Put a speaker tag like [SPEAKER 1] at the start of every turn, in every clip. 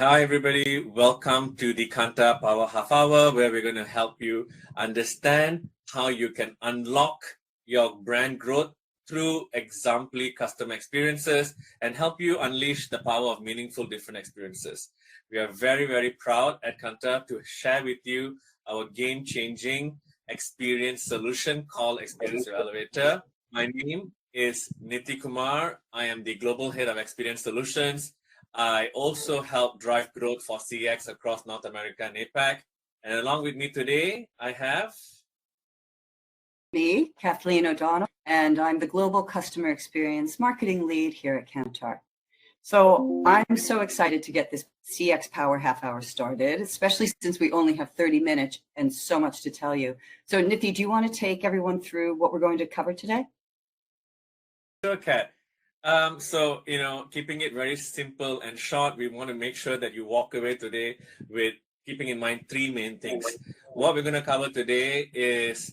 [SPEAKER 1] Hi, everybody. Welcome to the Kantar Power Half Hour, where we're going to help you understand how you can unlock your brand growth through exemplary customer experiences and help you unleash the power of meaningful different experiences. We are very, very proud at Kantar to share with you our game-changing experience solution called Experience Evaluator. My name is Niti Kumar. I am the Global Head of Experience Solutions. I also help drive growth for CX across North America and APAC. And along with me today, I have
[SPEAKER 2] me, Kathleen O'Donnell, and I'm the Global Customer Experience Marketing Lead here at Kantar. So I'm so excited to get this CX Power Half Hour started, especially since we only have 30 minutes and so much to tell you. So Niti, do you want to take everyone through what we're going to cover today?
[SPEAKER 1] Sure, Kat. Keeping it very simple and short, we want to make sure that you walk away today with keeping in mind three main things. What we're going to cover today is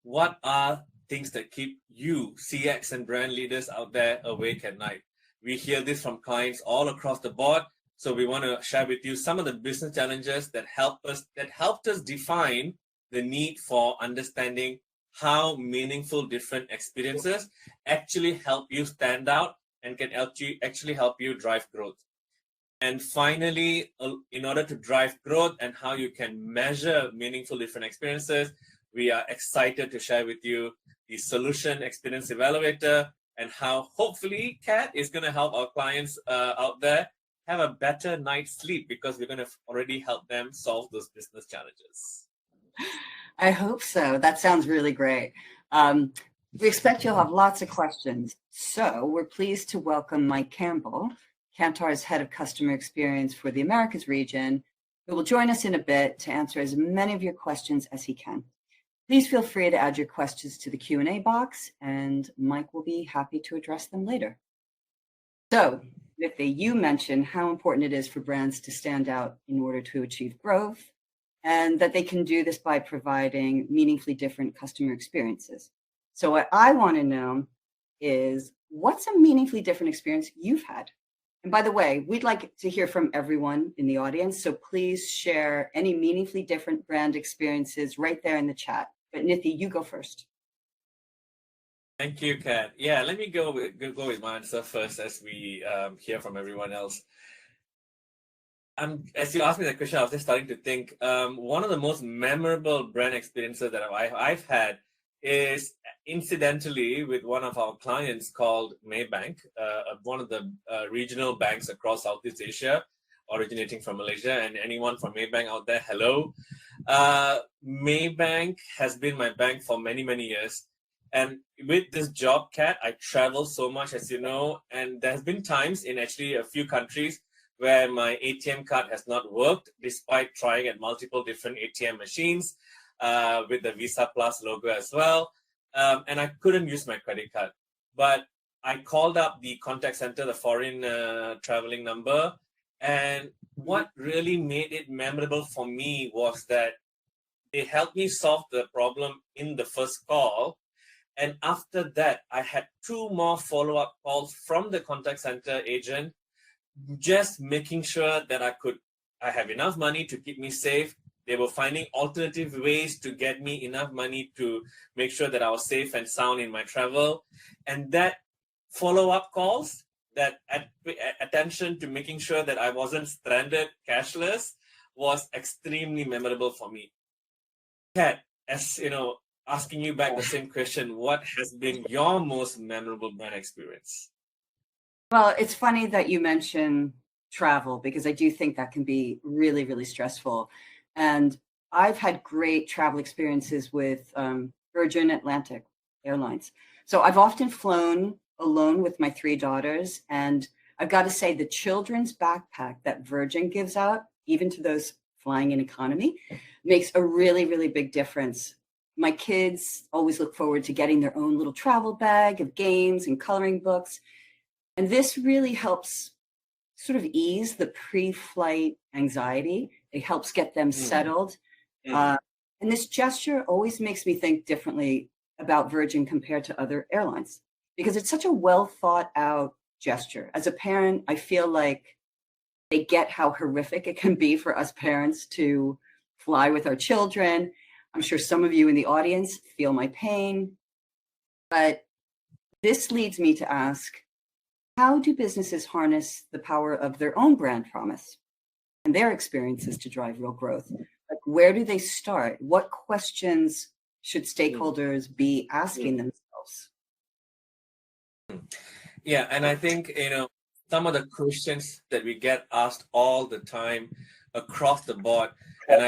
[SPEAKER 1] what are things that keep you, CX and brand leaders out there, awake at night. We hear this from clients all across the board. So we want to share with you some of the business challenges that helped us define the need for understanding how meaningful different experiences actually help you stand out and can actually help you drive growth. And finally, in order to drive growth and how you can measure meaningful different experiences, we are excited to share with you the solution Experience Evaluator and how hopefully Kat is going to help our clients out there have a better night's sleep because we're going to already help them solve those business challenges.
[SPEAKER 2] I hope so. That sounds really great. We expect you'll have lots of questions. So we're pleased to welcome Mike Campbell, Kantar's Head of Customer Experience for the Americas region, who will join us in a bit to answer as many of your questions as he can. Please feel free to add your questions to the Q&A box, and Mike will be happy to address them later. So, Niti, you mentioned how important it is for brands to stand out in order to achieve growth, and that they can do this by providing meaningfully different customer experiences. So what I want to know is, what's a meaningfully different experience you've had? And by the way, we'd like to hear from everyone in the audience, so please share any meaningfully different brand experiences right there in the chat. But Niti, you go first.
[SPEAKER 1] Thank you, Kat. Yeah, let me go with my answer first as we hear from everyone else. As you asked me that question, I was just starting to think. One of the most memorable brand experiences that I've had is incidentally with one of our clients called Maybank, one of the regional banks across Southeast Asia, originating from Malaysia. And anyone from Maybank out there, hello. Maybank has been my bank for many, many years. And with this job, Kat, I travel so much, as you know, and there's been times in actually a few countries where my ATM card has not worked despite trying at multiple different ATM machines with the Visa Plus logo as well. And I couldn't use my credit card. But I called up the contact center, the foreign traveling number. And what really made it memorable for me was that they helped me solve the problem in the first call. And after that, I had 2 more follow-up calls from the contact center agent, just making sure that I have enough money to keep me safe. They were finding alternative ways to get me enough money to make sure that I was safe and sound in my travel. And that follow-up calls, that attention to making sure that I wasn't stranded cashless was extremely memorable for me. Kat, as you know, asking you back the same question, what has been your most memorable brand experience?
[SPEAKER 2] Well, it's funny that you mention travel, because I do think that can be really, really stressful. And I've had great travel experiences with Virgin Atlantic Airlines. So I've often flown alone with my 3 daughters. And I've got to say, the children's backpack that Virgin gives out, even to those flying in economy, makes a really, really big difference. My kids always look forward to getting their own little travel bag of games and coloring books. And this really helps sort of ease the pre-flight anxiety. It helps get them settled. And this gesture always makes me think differently about Virgin compared to other airlines, because it's such a well thought out gesture. As a parent, I feel like They get how horrific it can be for us parents to fly with our children. I'm sure some of you in the audience feel my pain, but this leads me to ask, how do businesses harness the power of their own brand promise and their experiences to drive real growth? Like, where do they start? What questions should stakeholders be asking themselves?
[SPEAKER 1] Yeah, and I think, some of the questions that we get asked all the time across the board, and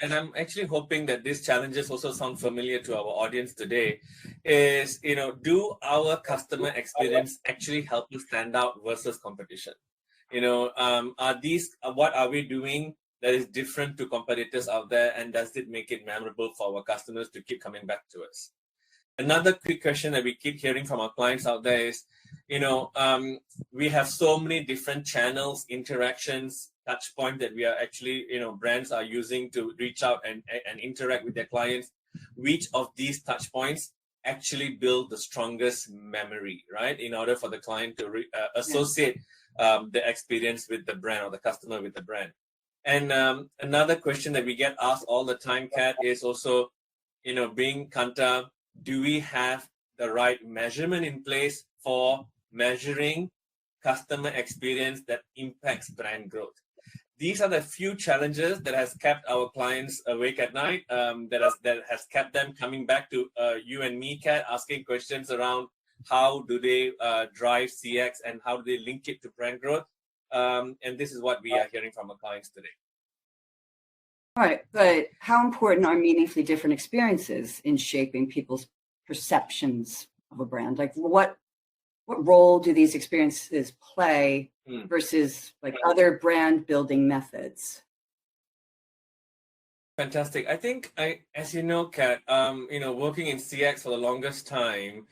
[SPEAKER 1] I'm actually hoping that these challenges also sound familiar to our audience today, is, do our customer experience actually help you stand out versus competition? What are we doing that is different to competitors out there, and does it make it memorable for our customers to keep coming back to us? Another quick question that we keep hearing from our clients out there is, we have so many different channels, interactions, touch point that we are actually, brands are using to reach out and interact with their clients. Which of these touch points actually build the strongest memory, right? In order for the client to associate the experience with the brand or the customer with the brand. And another question that we get asked all the time, Kat, is also, being Kantar, do we have the right measurement in place for measuring customer experience that impacts brand growth? These are the few challenges that has kept our clients awake at night, that has kept them coming back to you and me, Kat, asking questions around how do they drive CX and how do they link it to brand growth. And this is what we are hearing from our clients today.
[SPEAKER 2] All right, but how important are meaningfully different experiences in shaping people's perceptions of a brand? Like, what role do these experiences play versus like other brand building methods?
[SPEAKER 1] Fantastic. I think as you know, Kat, working in CX for the longest time,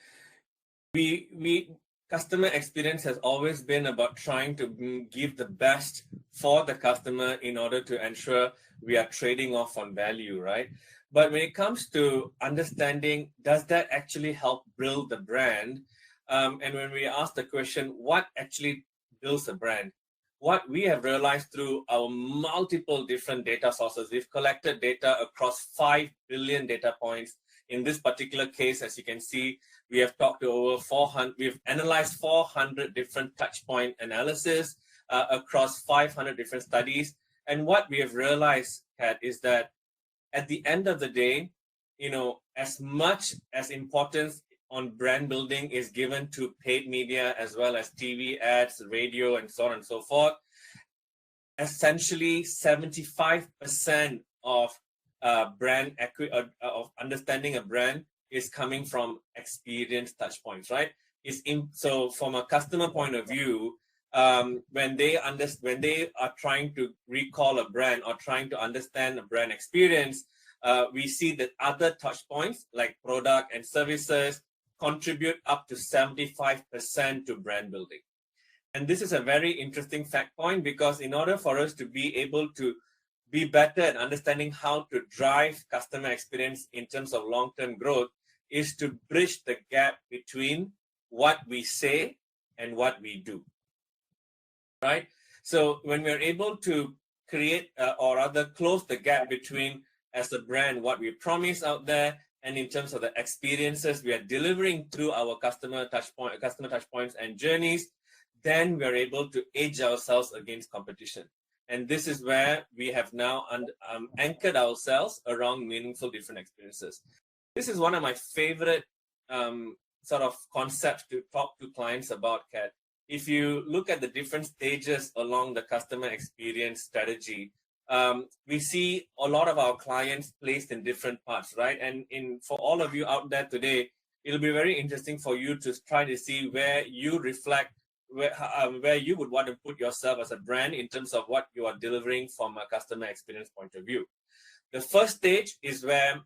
[SPEAKER 1] we customer experience has always been about trying to give the best for the customer in order to ensure we are trading off on value, right? But when it comes to understanding, does that actually help build the brand? And when we ask the question, what actually builds a brand? What we have realized through our multiple different data sources, we've collected data across 5 billion data points. In this particular case, as you can see, we have talked to over 400, we've analyzed 400 different touch point analysis across 500 different studies. And what we have realized, Kat, is that at the end of the day, as much as importance on brand building is given to paid media as well as TV ads, radio, and so on and so forth, essentially 75% of brand of understanding a brand is coming from experience touch points, right? So from a customer point of view, when they are trying to recall a brand or trying to understand a brand experience, we see that other touch points like product and services contribute up to 75% to brand building. And this is a very interesting fact point, because in order for us to be able to be better at understanding how to drive customer experience in terms of long-term growth is to bridge the gap between what we say and what we do, right? So when we're able to create or rather close the gap between, as a brand, what we promise out there, and in terms of the experiences we are delivering through our customer touch points and journeys, then we're able to edge ourselves against competition. And this is where we have now anchored ourselves around meaningful different experiences. This is one of my favorite sort of concepts to talk to clients about, Kat. If you look at the different stages along the customer experience strategy, we see a lot of our clients placed in different parts, right? And for all of you out there today, it'll be very interesting for you to try to see where you reflect, where you would want to put yourself as a brand in terms of what you are delivering from a customer experience point of view. The first stage is where,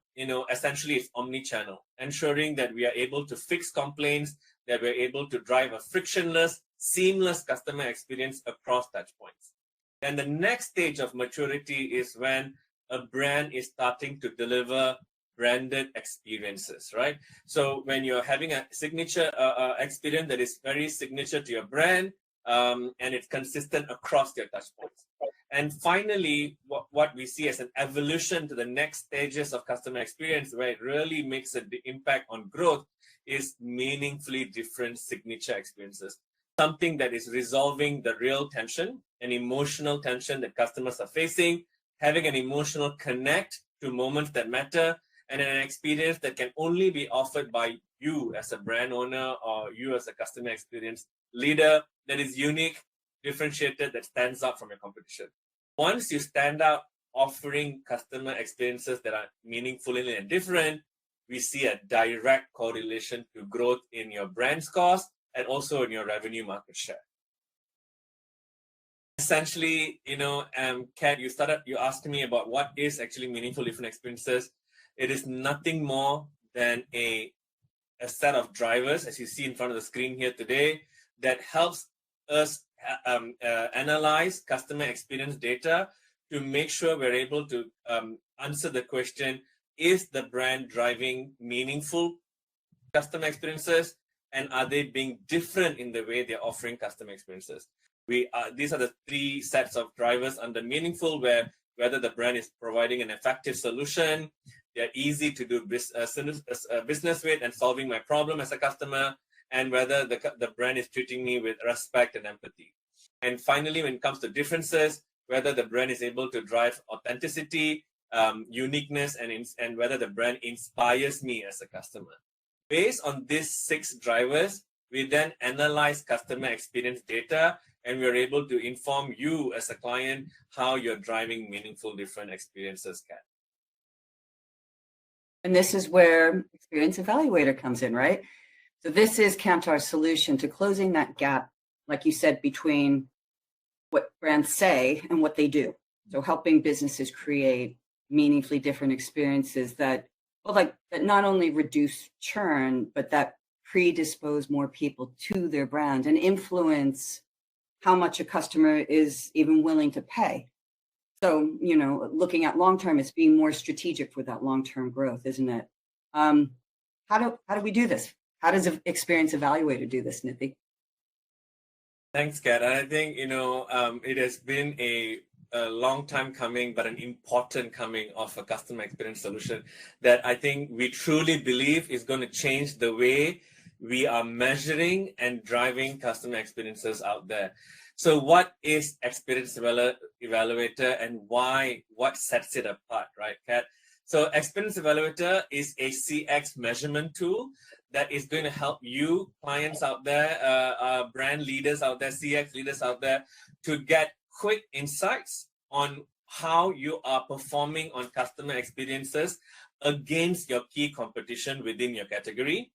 [SPEAKER 1] essentially it's omni-channel, ensuring that we are able to fix complaints, that we're able to drive a frictionless, seamless customer experience across touch points. And the next stage of maturity is when a brand is starting to deliver branded experiences, right? So when you're having a signature experience that is very signature to your brand, and it's consistent across your touch points. And finally, what we see as an evolution to the next stages of customer experience, where it really makes an impact on growth, is meaningfully different signature experiences. Something that is resolving the real tension, an emotional tension that customers are facing, having an emotional connect to moments that matter, and an experience that can only be offered by you as a brand owner or you as a customer experience leader, that is unique, differentiated, that stands out from your competition. Once you stand out offering customer experiences that are meaningful and different, we see a direct correlation to growth in your brand scores and also in your revenue market share. Essentially, Kat, you asked me about what is actually meaningful different experiences. It is nothing more than a set of drivers, as you see in front of the screen here today, that helps us analyze customer experience data to make sure we're able to answer the question, is the brand driving meaningful customer experiences, and are they being different in the way they're offering customer experiences? These are the three sets of drivers under meaningful, where whether the brand is providing an effective solution, they're easy to do business with and solving my problem as a customer, and whether the brand is treating me with respect and empathy. And finally, when it comes to differences, whether the brand is able to drive authenticity, uniqueness, and whether the brand inspires me as a customer. Based on these 6 drivers, we then analyze customer experience data, and we're able to inform you as a client how you're driving meaningful different experiences, Kat.
[SPEAKER 2] And this is where Experience Evaluator comes in, right? So this is Kantar's solution to closing that gap, like you said, between what brands say and what they do. So helping businesses create meaningfully different experiences that not only reduce churn, but that predispose more people to their brand and influence how much a customer is even willing to pay. So, looking at long-term, it's being more strategic for that long-term growth, isn't it? How do we do this? How does Experience Evaluator do this, Nithi?
[SPEAKER 1] Thanks, Kat. And I think, it has been a long time coming, but an important coming of a customer experience solution that I think we truly believe is going to change the way we are measuring and driving customer experiences out there. So what is Experience Evaluator and what sets it apart, right, Kat? So Experience Evaluator is a CX measurement tool that is going to help you, clients out there, brand leaders out there, CX leaders out there, to get quick insights on how you are performing on customer experiences against your key competition within your category,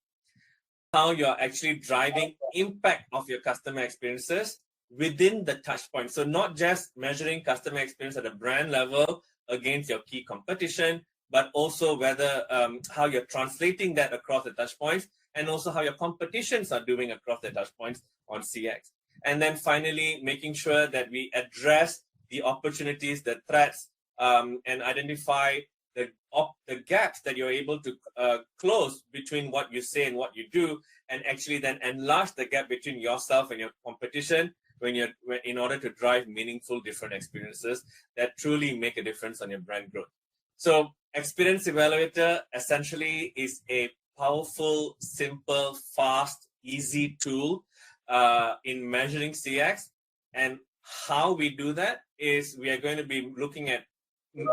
[SPEAKER 1] how you're actually driving impact of your customer experiences within the touch point. So not just measuring customer experience at a brand level against your key competition, but also whether how you're translating that across the touch points, and also how your competitions are doing across the touch points on CX. And then finally, making sure that we address the opportunities, the threats, and identify the gaps that you're able to close between what you say and what you do, and actually then enlarge the gap between yourself and your competition in order to drive meaningful different experiences that truly make a difference on your brand growth. So Experience Evaluator essentially is a powerful, simple, fast, easy tool in measuring CX. And how we do that is we are going to be looking at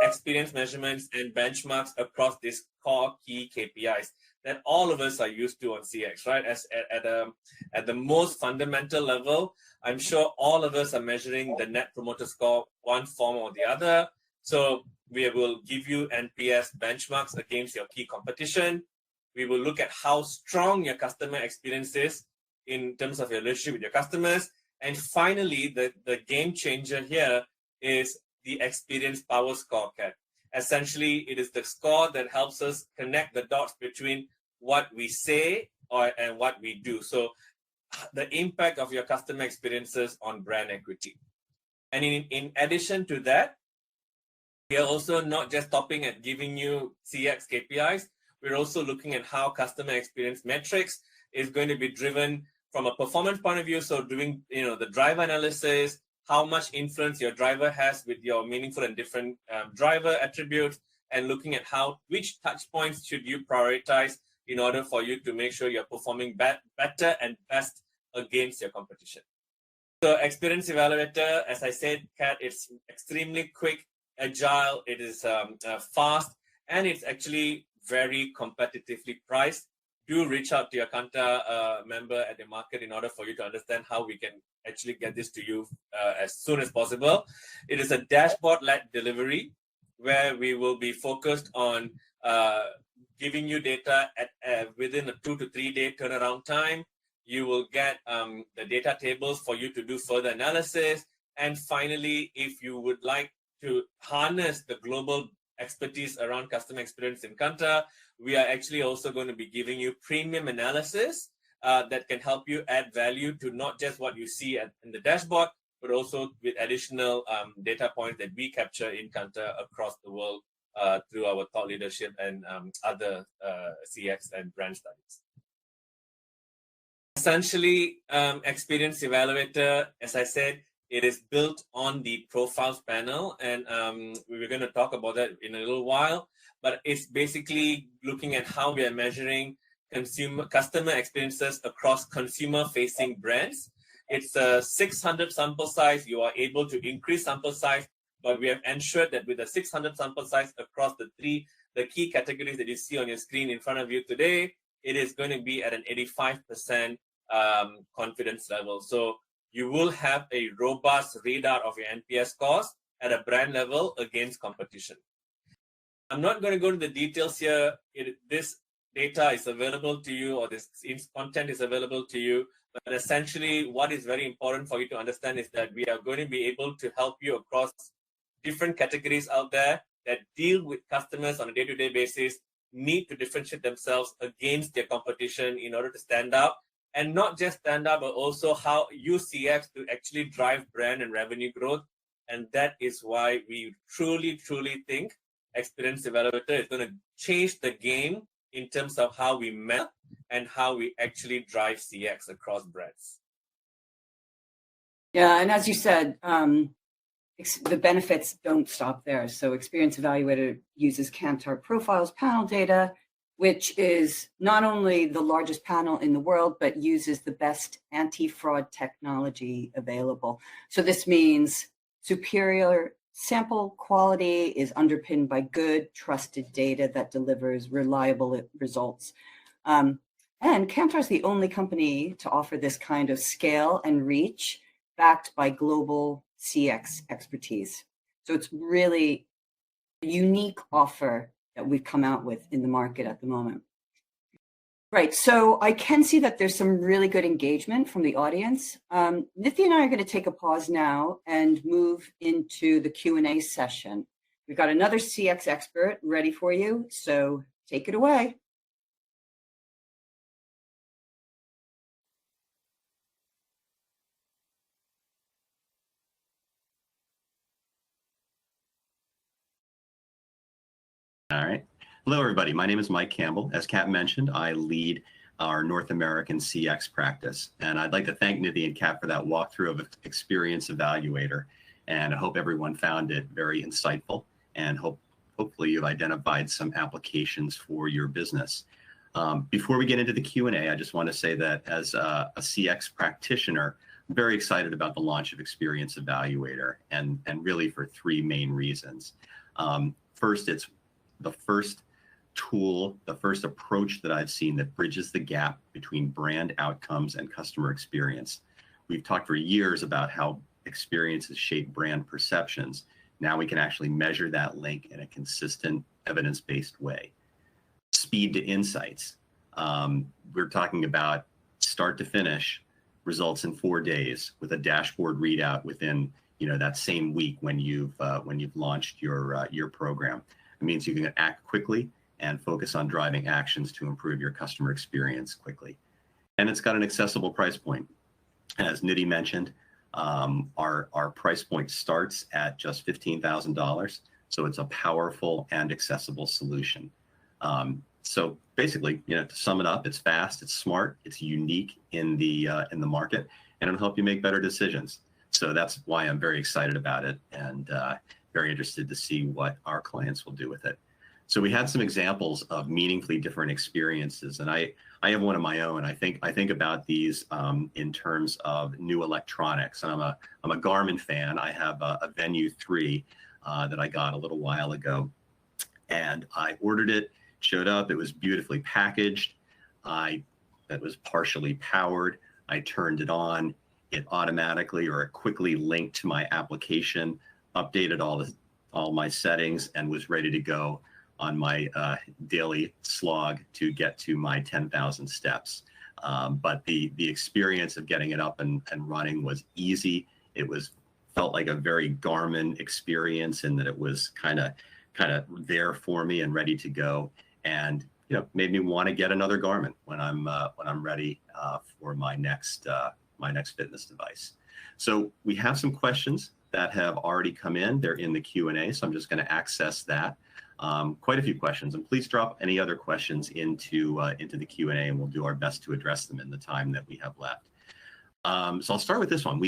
[SPEAKER 1] experience measurements and benchmarks across these core key KPIs that all of us are used to on CX, right? At the most fundamental level, I'm sure all of us are measuring the Net Promoter Score one form or the other. So we will give you NPS benchmarks against your key competition. We will look at how strong your customer experience is in terms of your relationship with your customers. And finally, the game changer here is the Experience Power Score, Kat. Essentially, it is the score that helps us connect the dots between what we say and what we do. So the impact of your customer experiences on brand equity. And in addition to that, we are also not just stopping at giving you CX KPIs. We're also looking at how customer experience metrics is going to be driven from a performance point of view, so doing the driver analysis, how much influence your driver has with your meaningful and different driver attributes, and looking at which touch points should you prioritize in order for you to make sure you're performing better and best against your competition. So Experience Evaluator, as I said, Kat, it's extremely quick, agile, it is fast, and it's actually very competitively priced. Do reach out to your Kantar member at the market in order for you to understand how we can actually get this to you as soon as possible. It is a dashboard-led delivery where we will be focused on giving you data at within a 2 to 3 day turnaround time. You will get the data tables for you to do further analysis. And finally, if you would like to harness the global expertise around customer experience in Kantar, we are actually also going to be giving you premium analysis that can help you add value to not just what you see in the dashboard, but also with additional data points that we capture in Kantar across the world through our thought leadership and other CX and brand studies. Essentially, Experience Evaluator, as I said, it is built on the profiles panel, and we're going to talk about that in a little while, but it's basically looking at how we are measuring customer experiences across consumer-facing brands. It's a 600 sample size. You are able to increase sample size, but we have ensured that with a 600 sample size across the key categories that you see on your screen in front of you today, it is going to be at an 85% confidence level. So you will have a robust readout of your NPS scores at a brand level against competition. I'm not going to go into the details here. This data is available to you, or this content is available to you. But essentially, what is very important for you to understand is that we are going to be able to help you across different categories out there that deal with customers on a day-to-day basis, need to differentiate themselves against their competition in order to stand out. And not just stand out, but also how use CX to actually drive brand and revenue growth. And that is why we truly, truly think Experience Evaluator is going to change the game in terms of how we measure and how we actually drive CX across brands.
[SPEAKER 2] Yeah, and as you said, the benefits don't stop there. So Experience Evaluator uses Kantar Profiles panel data, which is not only the largest panel in the world, but uses the best anti-fraud technology available. So this means superior sample quality is underpinned by good, trusted data that delivers reliable results. And Kantar is the only company to offer this kind of scale and reach backed by global CX expertise. So it's really a unique offer that we've come out with in the market at the moment. Right, so I can see that there's some really good engagement from the audience. Nithya and I are going to take a pause now and move into the Q&A session. We've got another CX expert ready for you, so take it away.
[SPEAKER 3] All right. Hello, everybody. My name is Mike Campbell. As Kat mentioned, I lead our North American CX practice. And I'd like to thank Nidhi and Kat for that walkthrough of Experience Evaluator. And I hope everyone found it very insightful, and hopefully you've identified some applications for your business. Before we get into the Q&A, I just want to say that as a CX practitioner, I'm very excited about the launch of Experience Evaluator, and really for 3 main reasons. First, it's the first tool, the first approach that I've seen that bridges the gap between brand outcomes and customer experience. We've talked for years about how experiences shape brand perceptions. Now we can actually measure that link in a consistent, evidence-based way. Speed to insights. We're talking about start to finish results in 4 days with a dashboard readout within that same week when you've launched your program. It means you can act quickly and focus on driving actions to improve your customer experience quickly. And it's got an accessible price point. As Nidhi mentioned, our price point starts at just $15,000. So it's a powerful and accessible solution. So basically, to sum it up, it's fast, it's smart, it's unique in the market, and it'll help you make better decisions. So that's why I'm very excited about it, and very interested to see what our clients will do with it. So we had some examples of meaningfully different experiences, and I have one of my own. I think about these in terms of new electronics. And I'm a Garmin fan. I have a Venue 3 that I got a little while ago, and I ordered it. Showed up. It was beautifully packaged. That was partially powered. I turned it on. It automatically, or it quickly linked to my application, updated all my settings, and was ready to go on my daily slog to get to my 10,000 steps. But the experience of getting it up and running was easy. It felt like a very Garmin experience, in that it was kind of there for me and ready to go, and made me want to get another Garmin when I'm ready for my next fitness device. So we have some questions that have already come in. They're in the Q&A, so I'm just going to access that. Quite a few questions, and please drop any other questions into the Q&A, and we'll do our best to address them in the time that we have left. So I'll start with this one.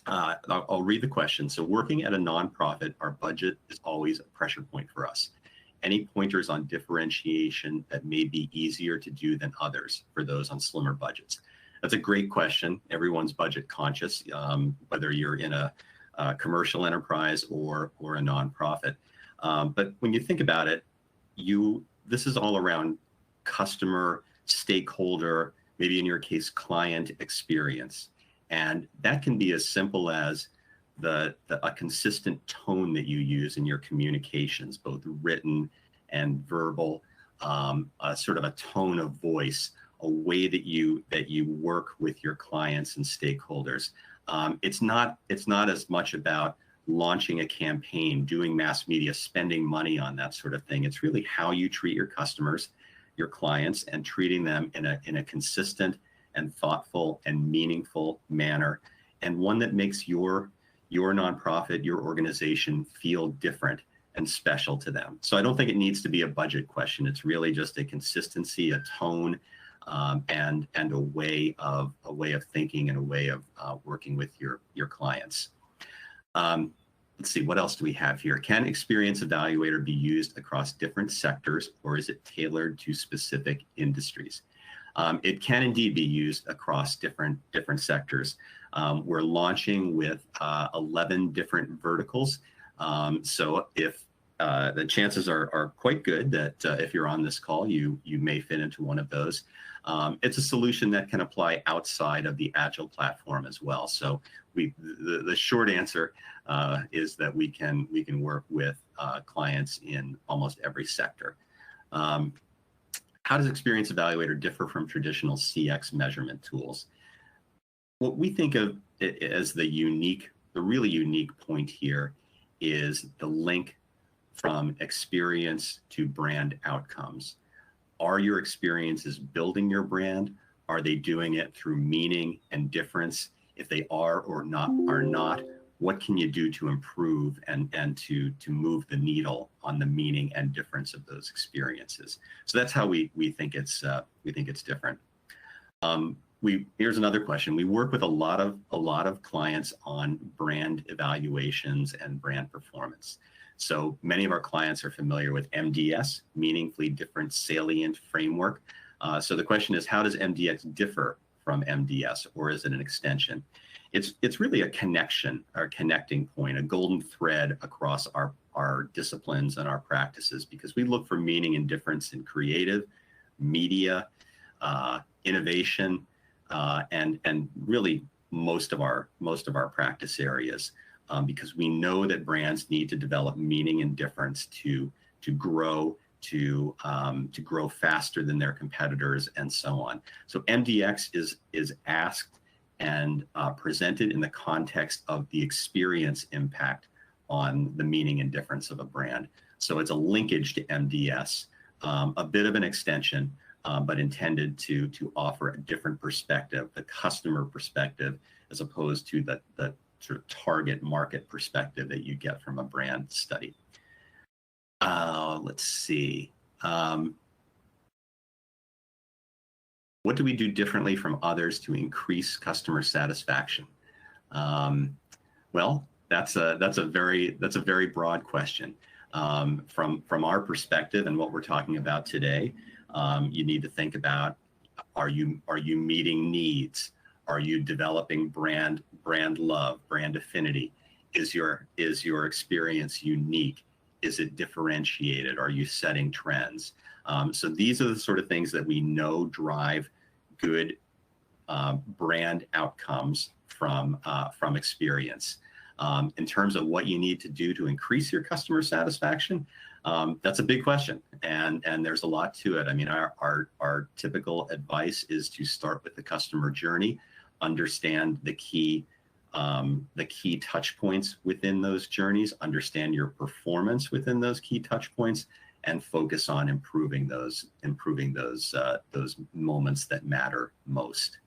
[SPEAKER 3] I'll read the question. So working at a nonprofit, our budget is always a pressure point for us. Any pointers on differentiation that may be easier to do than others for those on slimmer budgets? That's a great question. Everyone's budget conscious, whether you're in a commercial enterprise or a nonprofit. But when you think about it, this is all around customer, stakeholder, maybe in your case, client experience. And that can be as simple as a consistent tone that you use in your communications, both written and verbal, sort of a tone of voice, a way that you work with your clients and stakeholders. It's not as much about launching a campaign, doing mass media, spending money on that sort of thing. It's really how you treat your customers, your clients, and treating them in a consistent and thoughtful and meaningful manner, and one that makes your nonprofit, your organization feel different and special to them. So I don't think it needs to be a budget question. It's really just a consistency, a tone, and a way of thinking, and a way of working with your clients. Let's see, what else do we have here? Can ExperienceEvaluator be used across different sectors, or is it tailored to specific industries? It can indeed be used across different sectors. We're launching with 11 different verticals. So if the chances are quite good that if you're on this call, you may fit into one of those. It's a solution that can apply outside of the Agile platform as well. So the short answer is that we can work with clients in almost every sector. How does ExperienceEvaluator differ from traditional CX measurement tools? What we think of it as the really unique point here is the link from experience to brand outcomes. Are your experiences building your brand? Are they doing it through meaning and difference? If they are or not, what can you do to improve and to move the needle on the meaning and difference of those experiences? So that's how we think it's different. Here's another question. We work with a lot of clients on brand evaluations and brand performance. So many of our clients are familiar with MDS, meaningfully different salient framework. So the question is, how does MDX differ from MDS, or is it an extension? It's really a connection, or connecting point, a golden thread across our disciplines and our practices, because we look for meaning and difference in creative, media, innovation, and really most of our practice areas, because we know that brands need to develop meaning and difference to grow faster than their competitors, and so on. So MDX is asked and presented in the context of the experience impact on the meaning and difference of a brand. So it's a linkage to MDS, a bit of an extension, but intended to offer a different perspective, the customer perspective, as opposed to the sort of target market perspective that you get from a brand study. Let's see. What do we do differently from others to increase customer satisfaction? Well, that's a very broad question. From our perspective and what we're talking about today, you need to think about, are you meeting needs? Are you developing brand love, brand affinity? Is your experience unique? Is it differentiated? Are you setting trends? So these are the sort of things that we know drive good brand outcomes from experience. In terms of what you need to do to increase your customer satisfaction, that's a big question, and there's a lot to it. I mean, our typical advice is to start with the customer journey, understand the key touch points within those journeys, understand your performance within those key touch points, and focus on improving those moments that matter most.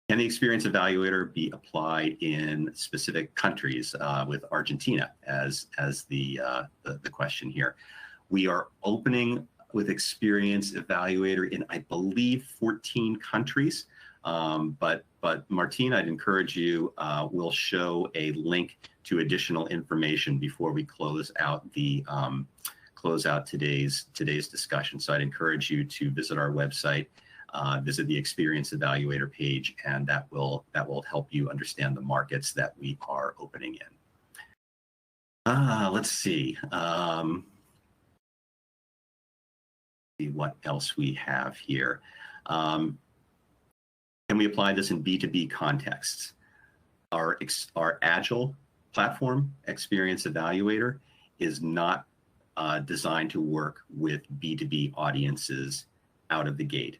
[SPEAKER 3] Can the Experience Evaluator be applied in specific countries, with Argentina as the question here? We are opening with Experience Evaluator in, I believe, 14 countries. But Martine, I'd encourage you, we'll show a link to additional information before we close out today's discussion. So I'd encourage you to visit our website, visit the Experience Evaluator page, and that will help you understand the markets that we are opening in. Let's see. See what else we have here. Can we apply this in B2B contexts? Our Agile platform, Experience Evaluator, is not designed to work with B2B audiences out of the gate.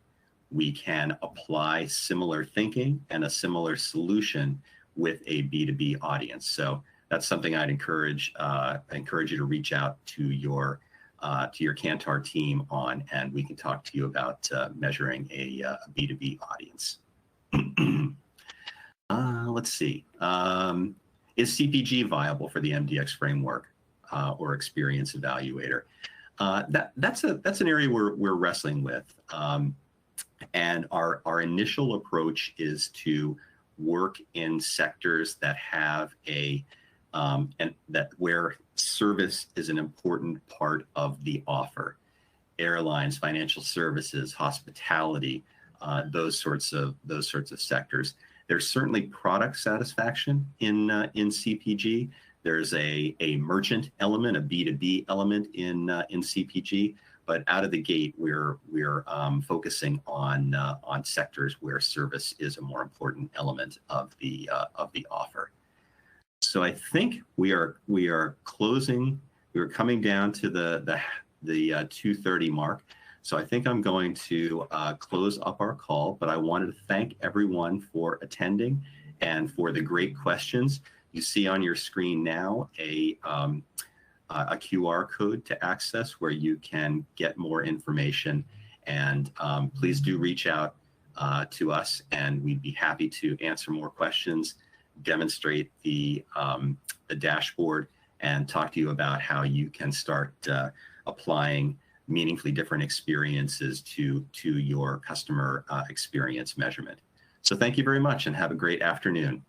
[SPEAKER 3] We can apply similar thinking and a similar solution with a B2B audience. So that's something I'd encourage you to reach out to your Kantar team on, and we can talk to you about measuring a B2B audience. Let's see. Is CPG viable for the MDX framework or Experience Evaluator? That's an area we're wrestling with. And our initial approach is to work in sectors that have where service is an important part of the offer. Airlines, financial services, hospitality, those sorts of sectors. There's certainly product satisfaction in CPG. There's a merchant element, a B2B element in CPG. But out of the gate, we're focusing on sectors where service is a more important element of the offer. So I think we are closing. We're coming down to the 2:30 mark. So I think I'm going to close up our call. But I wanted to thank everyone for attending and for the great questions. You see on your screen now a QR code to access where you can get more information. And please do reach out to us, and we'd be happy to answer more questions, demonstrate the dashboard, and talk to you about how you can start applying meaningfully different experiences to your customer experience measurement. So thank you very much, and have a great afternoon.